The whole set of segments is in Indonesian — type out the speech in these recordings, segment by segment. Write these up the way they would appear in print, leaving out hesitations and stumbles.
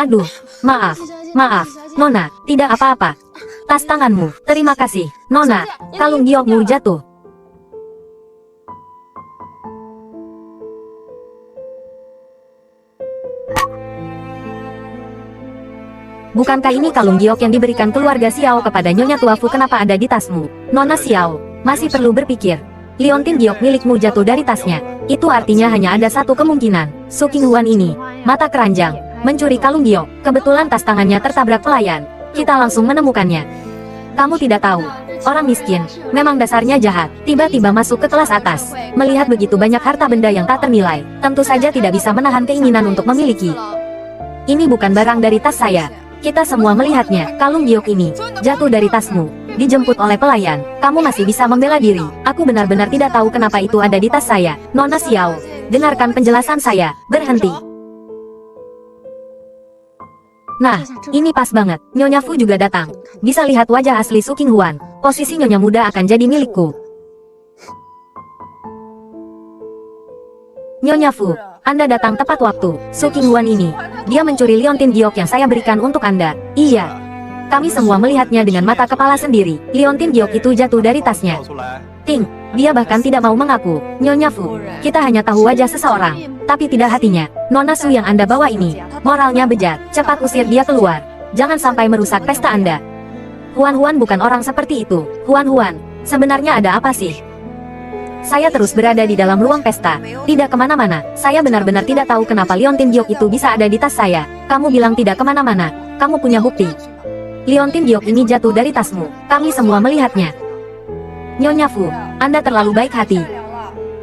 Aduh, maaf, maaf, Nona, tidak apa-apa. Tas tanganmu, terima kasih, Nona. Kalung giokmu jatuh. Bukankah ini kalung giok yang diberikan keluarga Xiao kepada Nyonya Tuafu? Kenapa ada di tasmu? Nona Xiao, masih perlu berpikir. Liontin giok milikmu jatuh dari tasnya. Itu artinya hanya ada satu kemungkinan. Su Qinghuan ini, mata keranjang, mencuri kalung giok. Kebetulan tas tangannya tertabrak pelayan. Kita langsung menemukannya. Kamu tidak tahu, orang miskin, memang dasarnya jahat. Tiba-tiba masuk ke kelas atas. Melihat begitu banyak harta benda yang tak ternilai, tentu saja tidak bisa menahan keinginan untuk memiliki. Ini bukan barang dari tas saya. Kita semua melihatnya. Kalung giok ini jatuh dari tasmu, dijemput oleh pelayan. Kamu masih bisa membela diri. Aku benar-benar tidak tahu kenapa itu ada di tas saya. Nona Xiao, dengarkan penjelasan saya. Berhenti. Nah, ini pas banget. Nyonya Fu juga datang. Bisa lihat wajah asli Su Qinghuan. Posisi nyonya muda akan jadi milikku. Nyonya Fu, Anda datang tepat waktu. Su Qinghuan ini, dia mencuri liontin giok yang saya berikan untuk Anda. Iya. Kami semua melihatnya dengan mata kepala sendiri. Liontin giok itu jatuh dari tasnya. Ting, dia bahkan tidak mau mengaku. Nyonya Fu, kita hanya tahu wajah seseorang, tapi tidak hatinya. Nona Su yang Anda bawa ini, moralnya bejat. Cepat usir dia keluar. Jangan sampai merusak pesta Anda. Huan bukan orang seperti itu. Huan, sebenarnya ada apa sih? Saya terus berada di dalam ruang pesta, tidak kemana-mana. Saya benar-benar tidak tahu kenapa liontin giok itu bisa ada di tas saya. Kamu bilang tidak kemana-mana. Kamu punya bukti. Liontin giok ini jatuh dari tasmu. Kami semua melihatnya. Nyonya Fu, Anda terlalu baik hati.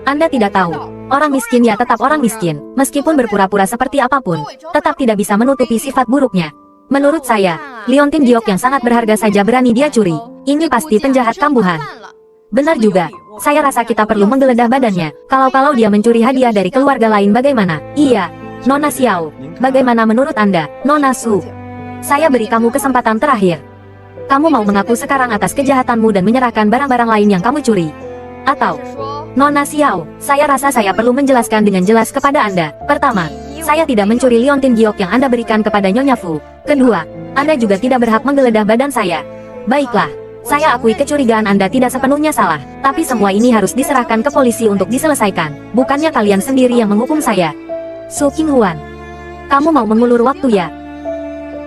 Anda tidak tahu, orang miskin ya tetap orang miskin. Meskipun berpura-pura seperti apapun, tetap tidak bisa menutupi sifat buruknya. Menurut saya, liontin giok yang sangat berharga saja berani dia curi. Ini pasti penjahat kambuhan. Benar juga, saya rasa kita perlu menggeledah badannya. Kalau dia mencuri hadiah dari keluarga lain bagaimana? Iya, Nona Xiao, bagaimana menurut Anda, Nona Su? Saya beri kamu kesempatan terakhir. Kamu mau mengaku sekarang atas kejahatanmu dan menyerahkan barang-barang lain yang kamu curi? Atau, Nona Xiao, saya rasa saya perlu menjelaskan dengan jelas kepada Anda. Pertama, saya tidak mencuri liontin giok yang Anda berikan kepada Nyonya Fu. Kedua, Anda juga tidak berhak menggeledah badan saya. Baiklah. Saya akui kecurigaan Anda tidak sepenuhnya salah, tapi semua ini harus diserahkan ke polisi untuk diselesaikan. Bukannya kalian sendiri yang menghukum saya. Su Qinghuan, kamu mau mengulur waktu ya?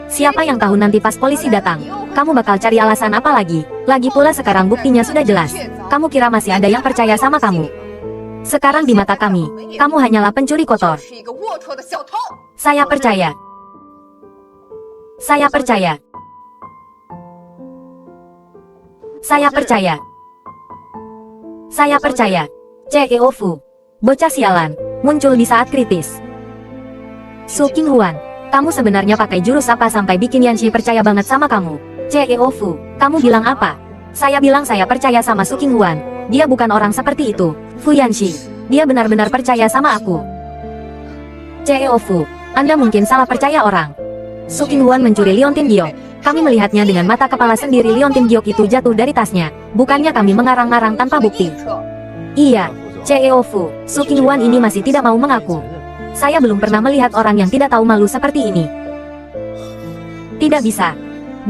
Siapa yang tahu nanti pas polisi datang, kamu bakal cari alasan apa lagi? Lagi pula sekarang buktinya sudah jelas. Kamu kira masih ada yang percaya sama kamu? Sekarang di mata kami, kamu hanyalah pencuri kotor. Saya percaya. Saya percaya. Saya percaya. Saya percaya. Ceo Fu, bocah sialan, muncul di saat kritis. Su Qinghuan, kamu sebenarnya pakai jurus apa sampai bikin Yanxi percaya banget sama kamu? Ceo Fu, kamu bilang apa? Saya bilang saya percaya sama Su Qinghuan. Dia bukan orang seperti itu. Fu Yanxi, dia benar-benar percaya sama aku. Ceo Fu, Anda mungkin salah percaya orang. Su Qinghuan mencuri liontin giok. Kami melihatnya dengan mata kepala sendiri. Liontin giok itu jatuh dari tasnya. Bukannya kami mengarang-ngarang tanpa bukti. Iya, Ceo Fu, Su Qinghuan ini masih tidak mau mengaku. Saya belum pernah melihat orang yang tidak tahu malu seperti ini. Tidak bisa.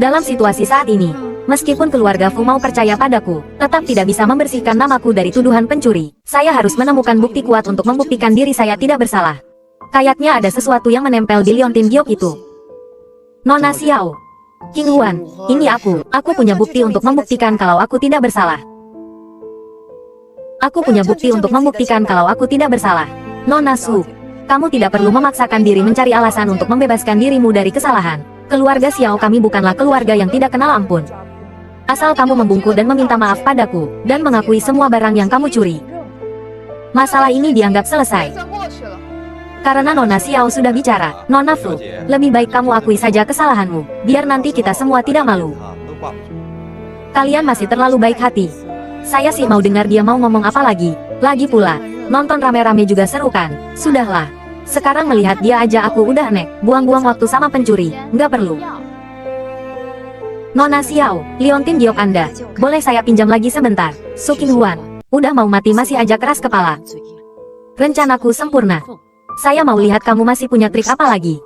Dalam situasi saat ini, meskipun keluarga Fu mau percaya padaku, tetap tidak bisa membersihkan namaku dari tuduhan pencuri. Saya harus menemukan bukti kuat untuk membuktikan diri saya tidak bersalah. Kayaknya ada sesuatu yang menempel di liontin giok itu. Nona Xiao, Qinghuan, ini aku punya bukti untuk membuktikan kalau aku tidak bersalah. Aku punya bukti untuk membuktikan kalau aku tidak bersalah. Nona Su, kamu tidak perlu memaksakan diri mencari alasan untuk membebaskan dirimu dari kesalahan. Keluarga Xiao kami bukanlah keluarga yang tidak kenal ampun. Asal kamu membungkuk dan meminta maaf padaku, dan mengakui semua barang yang kamu curi, masalah ini dianggap selesai. Karena Nona Xiao sudah bicara, Nona Fu, lebih baik kamu akui saja kesalahanmu, biar nanti kita semua tidak malu. Kalian masih terlalu baik hati. Saya sih mau dengar dia mau ngomong apa lagi. Lagi pula, nonton rame-rame juga seru kan? Sudahlah. Sekarang melihat dia aja aku udah nek. Buang-buang waktu sama pencuri, nggak perlu. Nona Xiao, liontin giok Anda, boleh saya pinjam lagi sebentar? Su Qinghuan, udah mau mati masih aja keras kepala. Rencanaku sempurna. Saya mau lihat kamu masih punya trik apa lagi.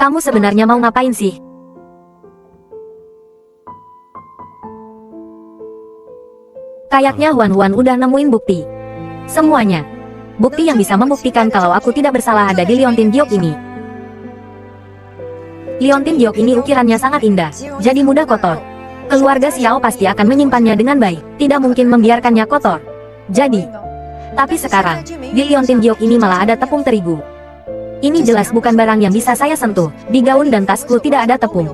Kamu sebenarnya mau ngapain sih? Kayaknya Huan udah nemuin bukti. Semuanya. Bukti yang bisa membuktikan kalau aku tidak bersalah ada di liontin giok ini. Liontin giok ini ukirannya sangat indah, jadi mudah kotor. Keluarga Xiao pasti akan menyimpannya dengan baik, tidak mungkin membiarkannya kotor. Jadi, tapi sekarang, di liontin giok ini malah ada tepung terigu. Ini jelas bukan barang yang bisa saya sentuh, di gaun dan tasku tidak ada tepung.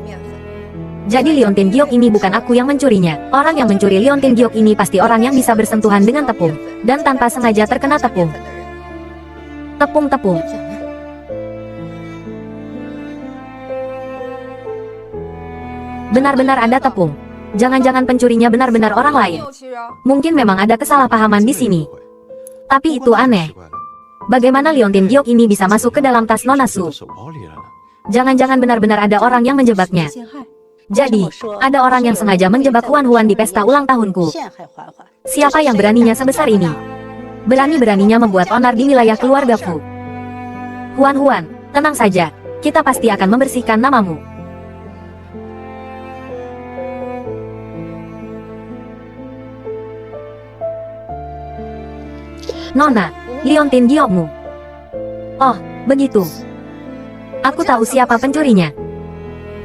Jadi liontin giok ini bukan aku yang mencurinya. Orang yang mencuri liontin giok ini pasti orang yang bisa bersentuhan dengan tepung, dan tanpa sengaja terkena tepung. Tepung-tepung. Benar-benar ada tepung. Jangan-jangan pencurinya benar-benar orang lain. Mungkin memang ada kesalahpahaman di sini. Tapi itu aneh. Bagaimana liontin giok ini bisa masuk ke dalam tas Nona Su? Jangan-jangan benar-benar ada orang yang menjebaknya. Jadi, ada orang yang sengaja menjebak Huan di pesta ulang tahunku. Siapa yang beraninya sebesar ini? Berani-beraninya membuat onar di wilayah keluarga Fu. Huan, tenang saja. Kita pasti akan membersihkan namamu. Nona, liontin giokmu. Oh, begitu. Aku tahu siapa pencurinya.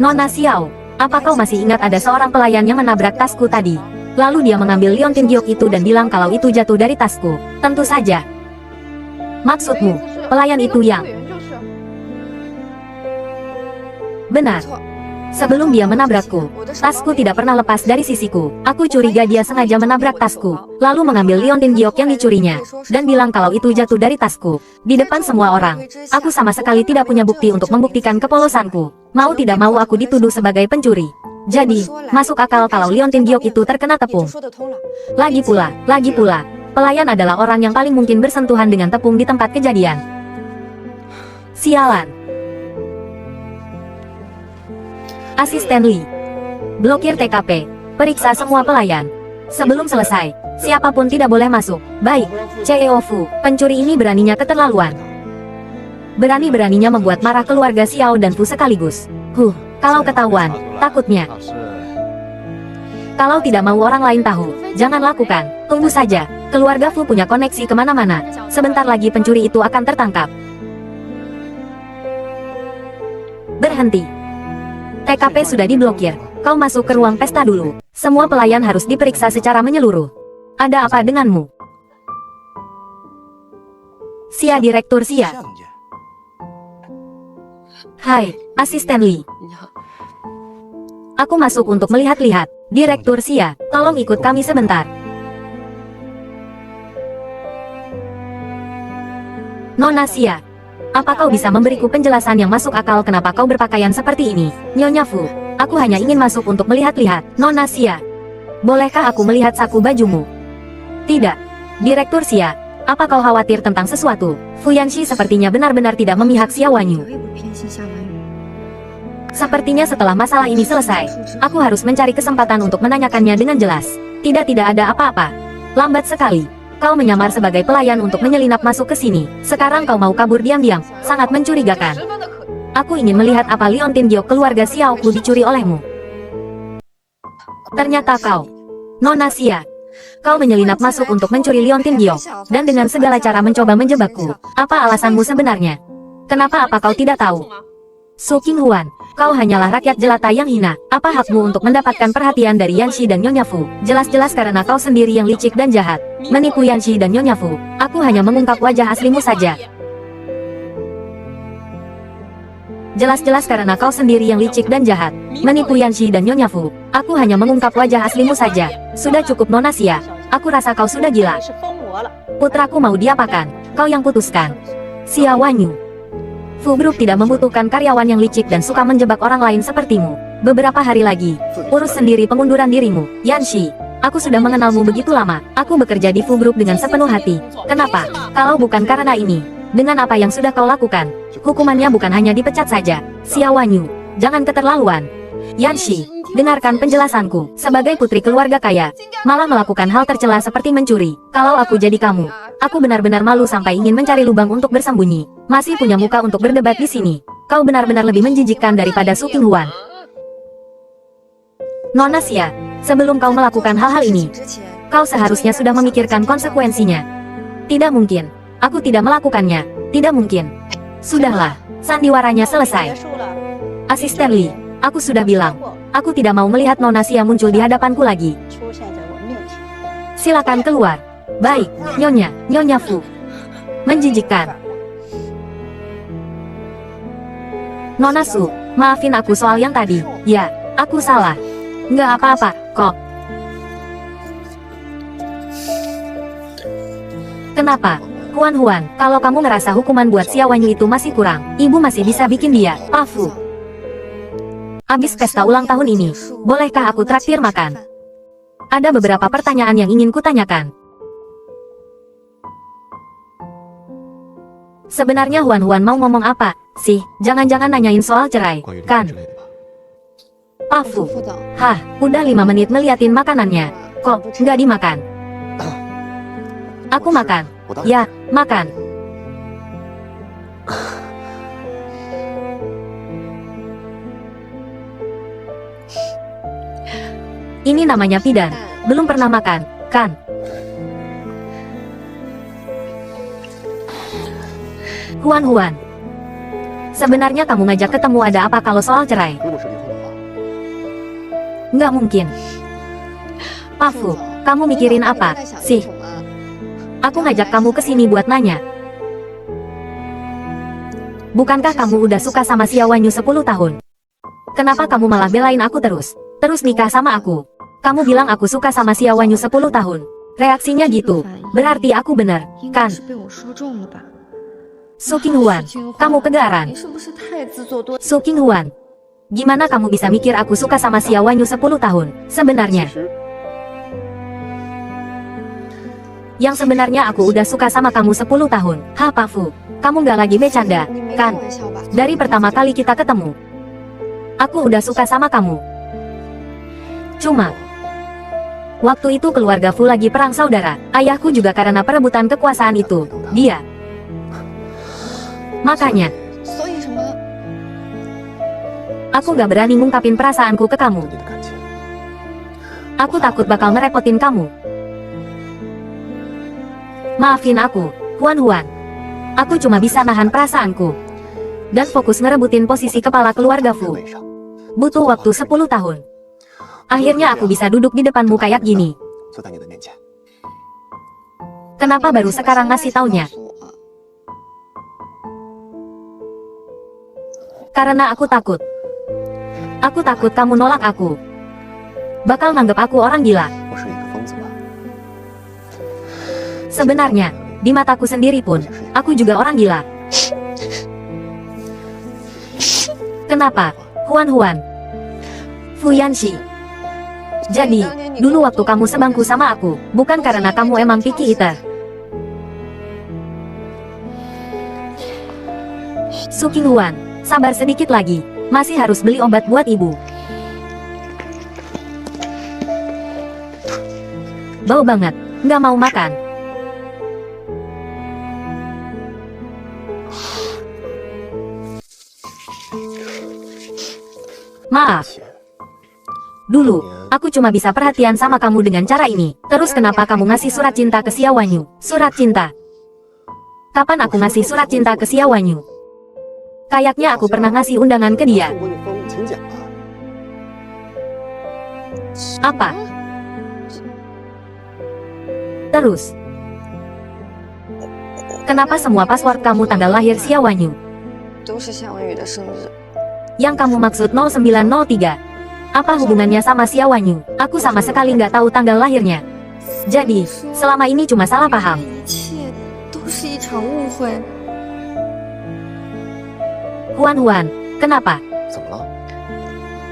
Nona Xiao. Apa kau masih ingat ada seorang pelayan yang menabrak tasku tadi? Lalu dia mengambil liontin giok itu dan bilang kalau itu jatuh dari tasku. Tentu saja. Maksudmu, pelayan itu yang... Benar. Sebelum dia menabrakku, tasku tidak pernah lepas dari sisiku. Aku curiga dia sengaja menabrak tasku, lalu mengambil liontin giok yang dicurinya, dan bilang kalau itu jatuh dari tasku. Di depan semua orang, aku sama sekali tidak punya bukti untuk membuktikan kepolosanku. Mau tidak mau aku dituduh sebagai pencuri. Jadi, masuk akal kalau liontin giok itu terkena tepung. Lagi pula, pelayan adalah orang yang paling mungkin bersentuhan dengan tepung di tempat kejadian. Sialan. Asisten Li. Blokir TKP. Periksa semua pelayan. Sebelum selesai, siapapun tidak boleh masuk. Baik, CEO Fu, pencuri ini beraninya keterlaluan. Berani-beraninya membuat marah keluarga Xiao dan Fu sekaligus. Kalau ketahuan, takutnya. Kalau tidak mau orang lain tahu, jangan lakukan. Tunggu saja, keluarga Fu punya koneksi kemana-mana. Sebentar lagi pencuri itu akan tertangkap. Berhenti. TKP sudah diblokir. Kau masuk ke ruang pesta dulu. Semua pelayan harus diperiksa secara menyeluruh. Ada apa denganmu? Sia Direktur Sia. Hai, Asisten Li. Aku masuk untuk melihat-lihat. Direktur Sia, tolong ikut kami sebentar. Nona Sia, apa kau bisa memberiku penjelasan yang masuk akal kenapa kau berpakaian seperti ini? Nyonya Fu, aku hanya ingin masuk untuk melihat-lihat. Nona Sia, bolehkah aku melihat saku bajumu? Tidak. Direktur Sia, apa kau khawatir tentang sesuatu? Fu Yanxi sepertinya benar-benar tidak memihak Xia Wanyu. Sepertinya setelah masalah ini selesai, aku harus mencari kesempatan untuk menanyakannya dengan jelas. Tidak ada apa-apa. Lambat sekali. Kau menyamar sebagai pelayan untuk menyelinap masuk ke sini. Sekarang kau mau kabur diam-diam. Sangat mencurigakan. Aku ingin melihat apa liontin giok keluarga Xiaoku dicuri olehmu. Ternyata kau, Nona Xia. Kau menyelinap masuk untuk mencuri liontin giok, dan dengan segala cara mencoba menjebakku. Apa alasanmu sebenarnya? Kenapa kau tidak tahu? Su Qinghuan, kau hanyalah rakyat jelata yang hina. Apa hakmu untuk mendapatkan perhatian dari Yanxi dan Nyonya Fu? Jelas-jelas karena kau sendiri yang licik dan jahat. Menipu Yanxi dan Nyonya Fu. Aku hanya mengungkap wajah aslimu saja. Jelas-jelas karena kau sendiri yang licik dan jahat. Menipu Yanxi dan Nyonya Fu. Aku hanya mengungkap wajah aslimu saja. Sudah cukup Nona Xia. Aku rasa kau sudah gila. Putraku mau diapakan? Kau yang putuskan. Xia Wanyu. Fu Group tidak membutuhkan karyawan yang licik dan suka menjebak orang lain sepertimu. Beberapa hari lagi, urus sendiri pengunduran dirimu. Yanxi, aku sudah mengenalmu begitu lama. Aku bekerja di Fu Group dengan sepenuh hati. Kenapa? Kalau bukan karena ini, dengan apa yang sudah kau lakukan, hukumannya bukan hanya dipecat saja. Xia Wanyu, jangan keterlaluan. Yanxi, dengarkan penjelasanku. Sebagai putri keluarga kaya, malah melakukan hal tercela seperti mencuri. Kalau aku jadi kamu, aku benar-benar malu sampai ingin mencari lubang untuk bersembunyi. Masih punya muka untuk berdebat di sini. kau benar-benar lebih menjijikkan daripada Su Qinghuan. Nona Xia, sebelum kau melakukan hal-hal ini, kau seharusnya sudah memikirkan konsekuensinya. Tidak mungkin. Aku tidak melakukannya. Tidak mungkin. Sudahlah, sandiwaranya selesai. Asisten Li, aku sudah bilang, aku tidak mau melihat Nona Xia muncul di hadapanku lagi. Silakan keluar. Baik, Nyonya Fu. Menjijikkan. Nona Su, maafin aku soal yang tadi. Ya, aku salah. Nggak apa-apa, kok. Kenapa? Huan, kalau kamu ngerasa hukuman buat Xia Wanyu itu masih kurang, ibu masih bisa bikin dia, Pak Fu. Abis pesta ulang tahun ini, bolehkah aku traktir makan? Ada beberapa pertanyaan yang ingin kutanyakan. Sebenarnya Huan mau ngomong apa sih? Jangan-jangan nanyain soal cerai, kan? Pak Fu. Hah, udah 5 menit ngeliatin makanannya. Kok nggak dimakan? Aku makan. Ya, makan. Ini namanya Pidan. Belum pernah makan, kan? Huan. Sebenarnya kamu ngajak ketemu ada apa kalau soal cerai? Nggak mungkin. Pak Fu, kamu mikirin apa sih? Aku ngajak kamu ke sini buat nanya. Bukankah kamu udah suka sama Xia Wanyu 10 tahun? Kenapa kamu malah belain aku terus? Terus nikah sama aku? Kamu bilang aku suka sama Xia Wanyu 10 tahun. Reaksinya gitu. Berarti aku bener, kan? Su Qinghuan, kamu kegaran. Su Qinghuan, gimana kamu bisa mikir aku suka sama Xia Wanyu 10 tahun? Sebenarnya. Yang sebenarnya aku udah suka sama kamu 10 tahun. Ha Pak Fu, kamu nggak lagi bercanda, kan? Dari pertama kali kita ketemu, aku udah suka sama kamu. Cuma, waktu itu keluarga Fu lagi perang saudara. Ayahku juga karena perebutan kekuasaan itu. Dia. Makanya, aku gak berani ngungkapin perasaanku ke kamu. Aku takut bakal ngerepotin kamu. Maafin aku, Huan. Aku cuma bisa nahan perasaanku dan fokus ngerebutin posisi kepala keluarga Fu. Butuh waktu 10 tahun. Akhirnya aku bisa duduk di depanmu kayak gini. Kenapa baru sekarang ngasih taunya? Karena aku takut. Aku takut kamu nolak aku. Bakal nganggep aku orang gila. Sebenarnya, di mataku sendiri pun, aku juga orang gila. Kenapa, Huan? Fu Yanxi. Jadi, dulu waktu kamu sebangku sama aku, bukan karena kamu emang picky eater. Su Qinghuan, sabar sedikit lagi, masih harus beli obat buat ibu. Bau banget, nggak mau makan. Maaf. Dulu, aku cuma bisa perhatian sama kamu dengan cara ini. Terus kenapa kamu ngasih surat cinta ke Xia Wanyu? Surat cinta? Kapan aku ngasih surat cinta ke Xia Wanyu? Kayaknya aku pernah ngasih undangan ke dia. Apa? Terus, kenapa semua password kamu tanggal lahir Xia Wanyu? Yang kamu maksud 0903. Apa hubungannya sama Xia Wanyu? Aku sama sekali nggak tahu tanggal lahirnya. Jadi, selama ini cuma salah paham. Huan, kenapa?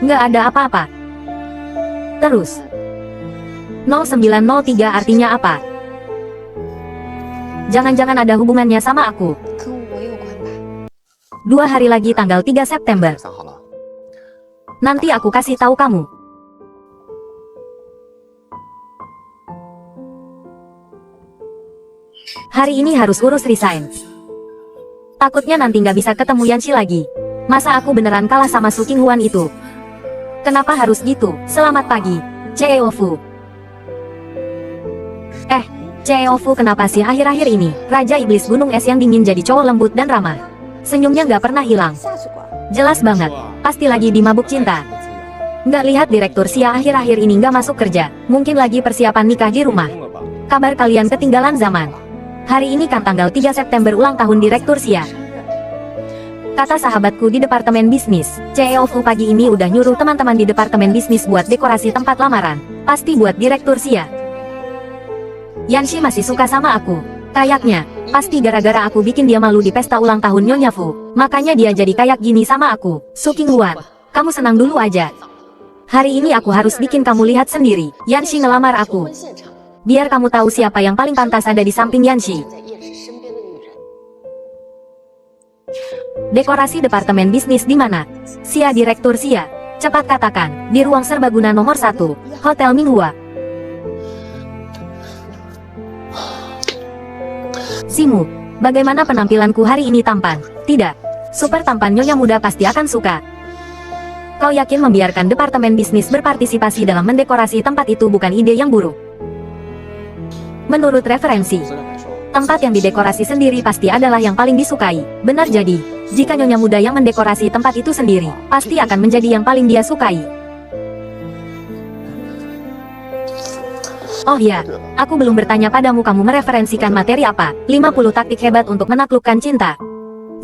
Nggak ada apa-apa. Terus, 0903 artinya apa? Jangan-jangan ada hubungannya sama aku. 2 hari lagi tanggal 3 September. Nanti aku kasih tahu kamu. Hari ini harus urus resign. Takutnya nanti nggak bisa ketemu Yanxi lagi. Masa aku beneran kalah sama Su Qinghuan itu? Kenapa harus gitu? Selamat pagi, CEO Fu. CEO Fu, kenapa sih akhir-akhir ini Raja Iblis Gunung Es yang dingin jadi cowok lembut dan ramah? Senyumnya nggak pernah hilang. Jelas banget, pasti lagi dimabuk cinta. Nggak lihat Direktur Xia akhir-akhir ini nggak masuk kerja, mungkin lagi persiapan nikah di rumah. Kabar kalian ketinggalan zaman. Hari ini kan tanggal 3 September ulang tahun Direktur Xia. Kata sahabatku di departemen bisnis, CEO Fu pagi ini udah nyuruh teman-teman di departemen bisnis buat dekorasi tempat lamaran. Pasti buat Direktur Xia. Yanxi masih suka sama aku. Kayaknya, pasti gara-gara aku bikin dia malu di pesta ulang tahun Nyonya Fu. Makanya dia jadi kayak gini sama aku. Su Qinghuan, kamu senang dulu aja. Hari ini aku harus bikin kamu lihat sendiri. Yanxi ngelamar aku. Biar kamu tahu siapa yang paling pantas ada di samping Yanxi. Dekorasi departemen bisnis di mana? Xia, Direktur Xia. Cepat katakan, di ruang serbaguna nomor 1, Hotel Minghua. Simu, bagaimana penampilanku hari ini, tampan? Tidak. Super tampan, nyonya muda pasti akan suka. Kau yakin membiarkan departemen bisnis berpartisipasi dalam mendekorasi tempat itu bukan ide yang buruk? Menurut referensi, tempat yang didekorasi sendiri pasti adalah yang paling disukai. Benar, jadi, jika nyonya muda yang mendekorasi tempat itu sendiri, pasti akan menjadi yang paling dia sukai. Oh ya, aku belum bertanya padamu, kamu mereferensikan materi apa? 50 taktik hebat untuk menaklukkan cinta.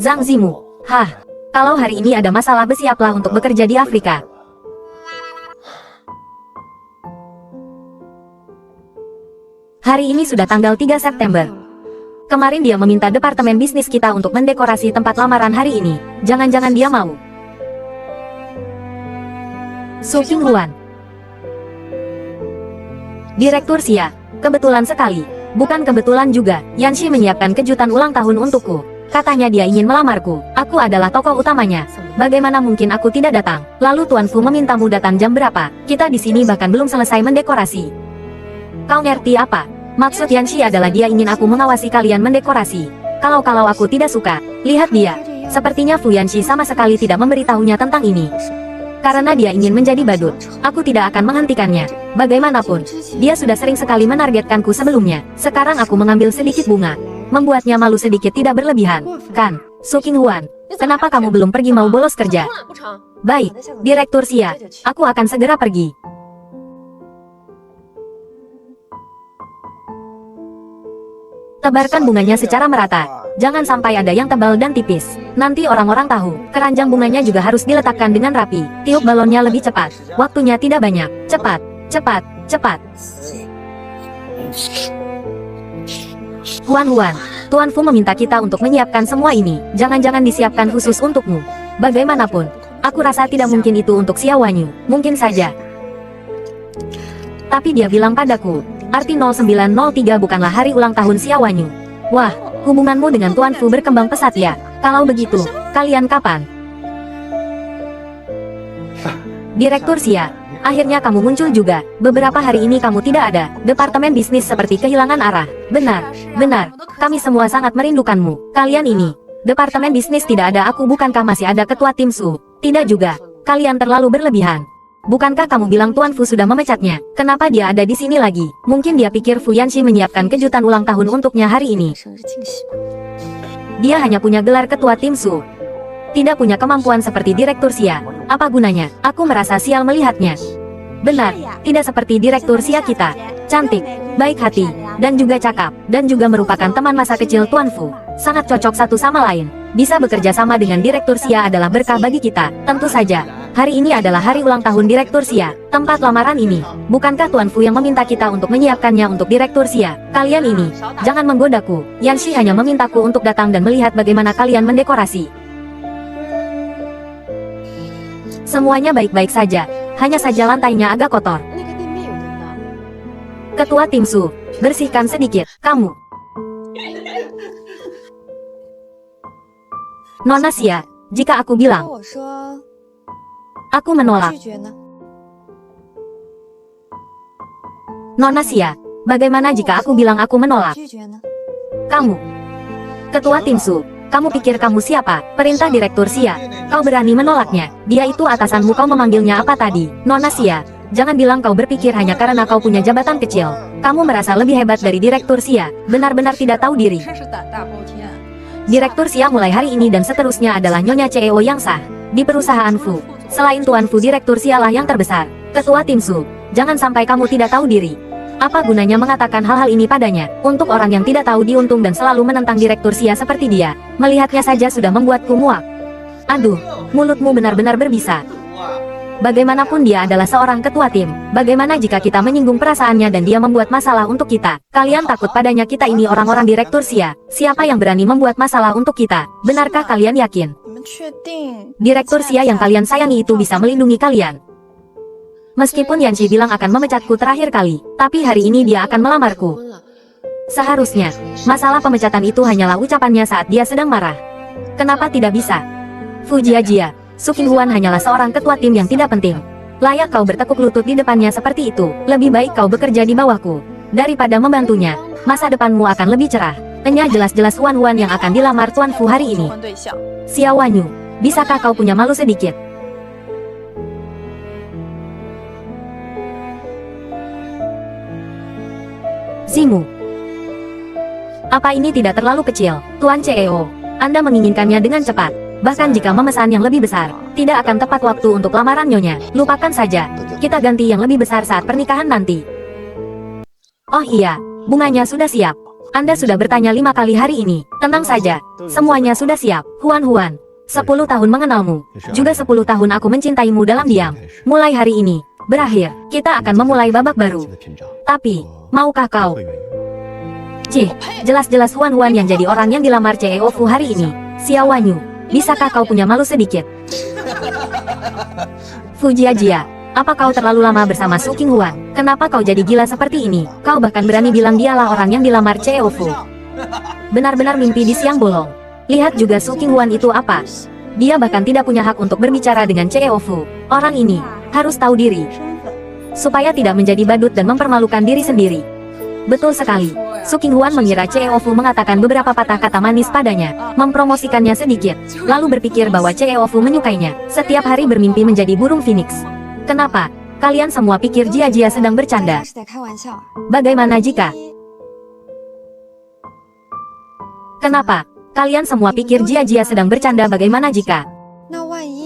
Zhang Zimu. Hah, kalau hari ini ada masalah, bersiaplah untuk bekerja di Afrika. Hari ini sudah tanggal 3 September. Kemarin dia meminta departemen bisnis kita untuk mendekorasi tempat lamaran hari ini. Jangan-jangan dia mau. Su Qinghuan. Direktur Xia, kebetulan sekali. Bukan kebetulan juga, Yanxi menyiapkan kejutan ulang tahun untukku. Katanya dia ingin melamarku. Aku adalah tokoh utamanya. Bagaimana mungkin aku tidak datang? Lalu Tuan Fu memintamu datang jam berapa? Kita di sini bahkan belum selesai mendekorasi. Kau ngerti apa? Maksud Yanxi adalah dia ingin aku mengawasi kalian mendekorasi. Kalau aku tidak suka, lihat dia. Sepertinya Fu Yanxi sama sekali tidak memberitahunya tentang ini. Karena dia ingin menjadi badut, aku tidak akan menghentikannya. Bagaimanapun, dia sudah sering sekali menargetkanku sebelumnya. Sekarang aku mengambil sedikit bunga. Membuatnya malu sedikit tidak berlebihan, kan? Su Qinghuan, kenapa kamu belum pergi, mau bolos kerja? Baik, Direktur Xia, aku akan segera pergi. Tebarkan bunganya secara merata. Jangan sampai ada yang tebal dan tipis. Nanti orang-orang tahu. Keranjang bunganya juga harus diletakkan dengan rapi. Tiup balonnya lebih cepat. Waktunya tidak banyak. Cepat, cepat, cepat. Huan, Tuan Fu meminta kita untuk menyiapkan semua ini. Jangan-jangan disiapkan khusus untukmu. Bagaimanapun, aku rasa tidak mungkin itu untuk Xia Wanyu. Mungkin saja. Tapi dia bilang padaku, arti 0903 bukanlah hari ulang tahun Xia Wanyu. Wah, hubunganmu dengan Tuan Fu berkembang pesat ya. Kalau begitu, kalian kapan? Direktur Xia, akhirnya kamu muncul juga. Beberapa hari ini kamu tidak ada. Departemen bisnis seperti kehilangan arah. Benar, benar. Kami semua sangat merindukanmu. Kalian ini, departemen bisnis tidak ada aku. Bukankah masih ada ketua tim Su? Tidak juga. Kalian terlalu berlebihan. Bukankah kamu bilang Tuan Fu sudah memecatnya? Kenapa dia ada di sini lagi? Mungkin dia pikir Fu Yanxi menyiapkan kejutan ulang tahun untuknya hari ini. Dia hanya punya gelar ketua tim Su. Tidak punya kemampuan seperti Direktur Xia. Apa gunanya? Aku merasa sial melihatnya. Benar, tidak seperti Direktur Xia kita. Cantik, baik hati, dan juga cakap. Dan juga merupakan teman masa kecil Tuan Fu. Sangat cocok satu sama lain. Bisa bekerja sama dengan Direktur Xia adalah berkah bagi kita. Tentu saja, hari ini adalah hari ulang tahun Direktur Xia. Tempat lamaran ini, bukankah Tuan Fu yang meminta kita untuk menyiapkannya untuk Direktur Xia? Kalian ini, jangan menggodaku. Yanxi hanya memintaku untuk datang dan melihat bagaimana kalian mendekorasi. Semuanya baik-baik saja, hanya saja lantainya agak kotor. Ketua tim Su, bersihkan sedikit. Kamu, Nona Xia, jika aku bilang, aku menolak. Nona Xia, bagaimana jika aku bilang aku menolak? Kamu, Ketua tim Su, Kamu pikir kamu siapa? Perintah Direktur Xia. Kau berani menolaknya? Dia itu atasanmu, kau memanggilnya apa tadi? Nona Xia. Jangan bilang kau berpikir hanya karena kau punya jabatan kecil. Kamu merasa lebih hebat dari Direktur Xia. Benar-benar tidak tahu diri. Direktur Xia mulai hari ini dan seterusnya adalah Nyonya CEO yang sah di perusahaan Fu. Selain Tuan Fu, Direktur Xia lah yang terbesar. Ketua tim Su. Jangan sampai kamu tidak tahu diri. Apa gunanya mengatakan hal-hal ini padanya? Untuk orang yang tidak tahu diuntung dan selalu menentang Direktur Xia seperti dia, melihatnya saja sudah membuatku muak. Aduh, mulutmu benar-benar berbisa. Bagaimanapun dia adalah seorang ketua tim. Bagaimana jika kita menyinggung perasaannya dan dia membuat masalah untuk kita? Kalian takut padanya? Kita ini orang-orang Direktur Xia. Siapa yang berani membuat masalah untuk kita? Benarkah kalian yakin? Direktur Xia yang kalian sayangi itu bisa melindungi kalian? Meskipun Yanxi bilang akan memecatku terakhir kali, tapi hari ini dia akan melamarku. Seharusnya, masalah pemecatan itu hanyalah ucapannya saat dia sedang marah. Kenapa tidak bisa? Fu Jiajia, Su Qinghuan hanyalah seorang ketua tim yang tidak penting. Layak kau bertekuk lutut di depannya seperti itu. Lebih baik kau bekerja di bawahku daripada membantunya. Masa depanmu akan lebih cerah. Hanya jelas-jelas Huan yang akan dilamar Tuan Fu hari ini. Xiao Wanyu, bisakah kau punya malu sedikit? Zimu. Apa ini tidak terlalu kecil, Tuan CEO? Anda menginginkannya dengan cepat. Bahkan jika memesan yang lebih besar, tidak akan tepat waktu untuk lamaran Nyonya. Lupakan saja. Kita ganti yang lebih besar saat pernikahan nanti. Oh iya, bunganya sudah siap. Anda sudah bertanya 5 kali hari ini. Tenang saja, semuanya sudah siap. Huan, 10 tahun mengenalmu. Juga 10 tahun aku mencintaimu dalam diam. Mulai hari ini, berakhir, kita akan memulai babak baru. Tapi, maukah kau? Cih, jelas-jelas Huan yang jadi orang yang dilamar CEO Fu hari ini. Xiao Wanyu, bisakah kau punya malu sedikit? Fu Jiajia, apa kau terlalu lama bersama Su Qinghuan? Kenapa kau jadi gila seperti ini? Kau bahkan berani bilang dialah orang yang dilamar CEO Fu. Benar-benar mimpi di siang bolong. Lihat juga Su Qinghuan itu apa? Dia bahkan tidak punya hak untuk berbicara dengan CEO Fu. Orang ini harus tahu diri, supaya tidak menjadi badut dan mempermalukan diri sendiri. Betul sekali. Su Qinghuan mengira CEO Fu mengatakan beberapa patah kata manis padanya, mempromosikannya sedikit, lalu berpikir bahwa CEO Fu menyukainya. Setiap hari bermimpi menjadi burung phoenix. Kenapa? Kalian semua pikir Jiajia sedang bercanda? Bagaimana jika? Kenapa? Kalian semua pikir Jiajia sedang bercanda? Bagaimana jika?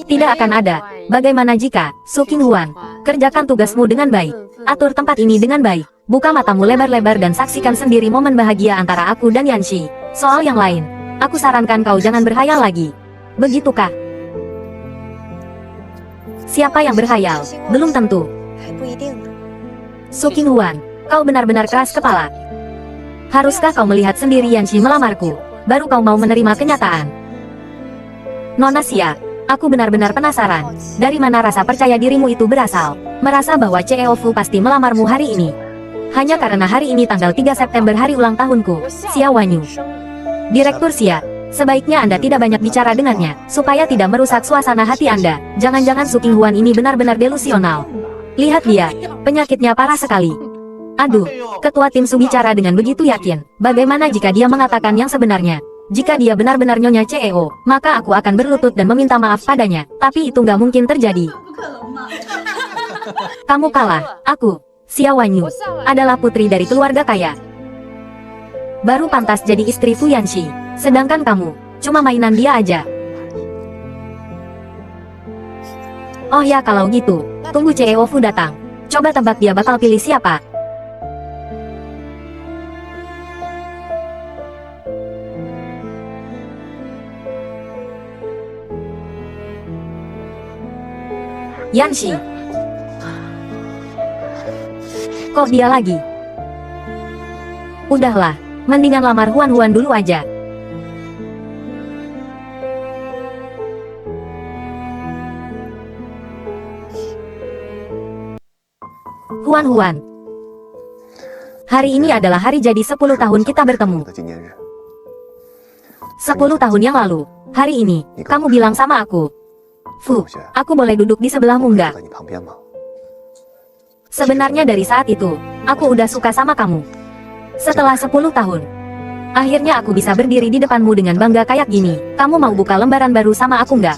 Tidak akan ada. Bagaimana jika? Su Qinghuan, kerjakan tugasmu dengan baik. Atur tempat ini dengan baik. Buka matamu lebar-lebar dan saksikan sendiri momen bahagia antara aku dan Yanxi. Soal yang lain, aku sarankan kau jangan berhayal lagi. Begitukah? Siapa yang berhayal? Belum tentu. Su Qinghuan, kau benar-benar keras kepala. Haruskah kau melihat sendiri Yanxi melamarku, baru kau mau menerima kenyataan? Nona Xia, aku benar-benar penasaran. Dari mana rasa percaya dirimu itu berasal? Merasa bahwa CEO Fu pasti melamarmu hari ini? Hanya karena hari ini tanggal 3 September hari ulang tahunku. Xiao Wanyu, Direktur Xia, sebaiknya Anda tidak banyak bicara dengannya, supaya tidak merusak suasana hati Anda. Jangan-jangan Su Qinghuan ini benar-benar delusional. Lihat dia, penyakitnya parah sekali. Aduh, ketua tim Su bicara dengan begitu yakin. Bagaimana jika dia mengatakan yang sebenarnya? Jika dia benar-benar Nyonya CEO, maka aku akan berlutut dan meminta maaf padanya. Tapi itu nggak mungkin terjadi. Kamu kalah. Aku, Xiao Wanyu, adalah putri dari keluarga kaya. Baru pantas jadi istri Fu Yanxi. Sedangkan kamu, cuma mainan dia aja. Oh ya, kalau gitu, tunggu CEO Fu datang. Coba tebak dia bakal pilih siapa. Yanxi. Kok dia lagi? Udahlah, mendingan lamar Huan dulu aja. Huan, hari ini adalah hari jadi 10 tahun kita bertemu. 10 tahun yang lalu, hari ini, kamu bilang sama aku, Fu, aku boleh duduk di sebelahmu nggak? Sebenarnya dari saat itu, aku udah suka sama kamu. Setelah 10 tahun, Akhirnya aku bisa berdiri di depanmu dengan bangga kayak gini. Kamu mau buka lembaran baru sama aku nggak?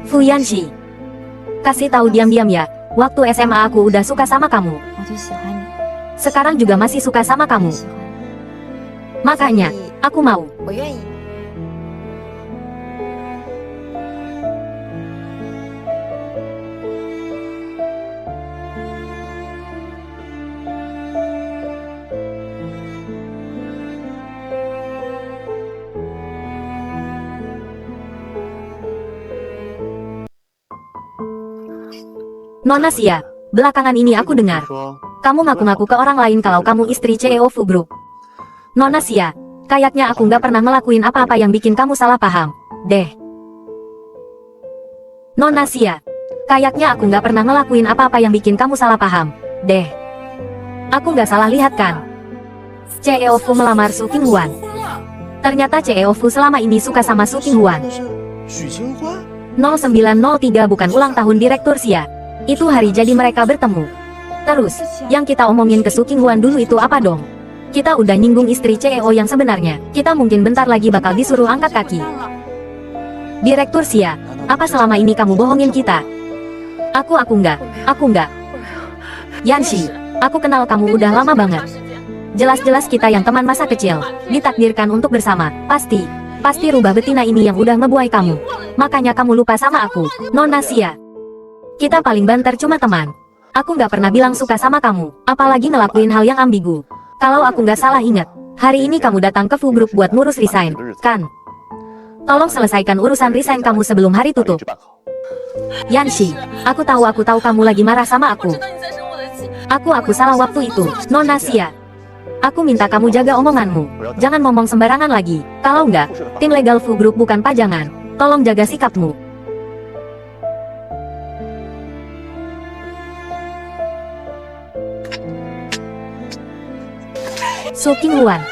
Fu Yanxi, kasih tahu diam-diam ya. Waktu SMA aku udah suka sama kamu. Sekarang juga masih suka sama kamu. Makanya, aku mau. Nona Xia, belakangan ini aku dengar kamu ngaku-ngaku ke orang lain kalau kamu istri CEO Fu Group. Nona Xia, kayaknya aku nggak pernah ngelakuin apa-apa yang bikin kamu salah paham, deh. Nona Xia, kayaknya aku nggak pernah ngelakuin apa-apa yang bikin kamu salah paham, deh. Aku nggak salah lihat kan? CEO Fu melamar Su Qinghuan. Ternyata CEO Fu selama ini suka sama Su Qinghuan. 0903 bukan ulang tahun Direktur Xia. Itu hari jadi mereka bertemu. Terus, yang kita omongin ke Su Qinghuan dulu itu apa dong? Kita udah nyinggung istri CEO yang sebenarnya. Kita mungkin bentar lagi bakal disuruh angkat kaki. Direktur Xia, apa selama ini kamu bohongin kita? Aku enggak. Yanxi, aku kenal kamu udah lama banget. Jelas-jelas kita yang teman masa kecil, ditakdirkan untuk bersama. Pasti rubah betina ini yang udah ngebuai kamu. Makanya kamu lupa sama aku, Nona Xia. Kita paling banter cuma teman. Aku nggak pernah bilang suka sama kamu, apalagi ngelakuin hal yang ambigu. Kalau aku nggak salah ingat, hari ini kamu datang ke Fu Group buat ngurus resign, kan? Tolong selesaikan urusan resign kamu sebelum hari tutup. Yanxi, aku tahu kamu lagi marah sama aku. Aku salah waktu itu, Nona Xia. Aku minta kamu jaga omonganmu. Jangan ngomong sembarangan lagi. Kalau nggak, tim legal Fu Group bukan pajangan. Tolong jaga sikapmu. Su Qinghuan,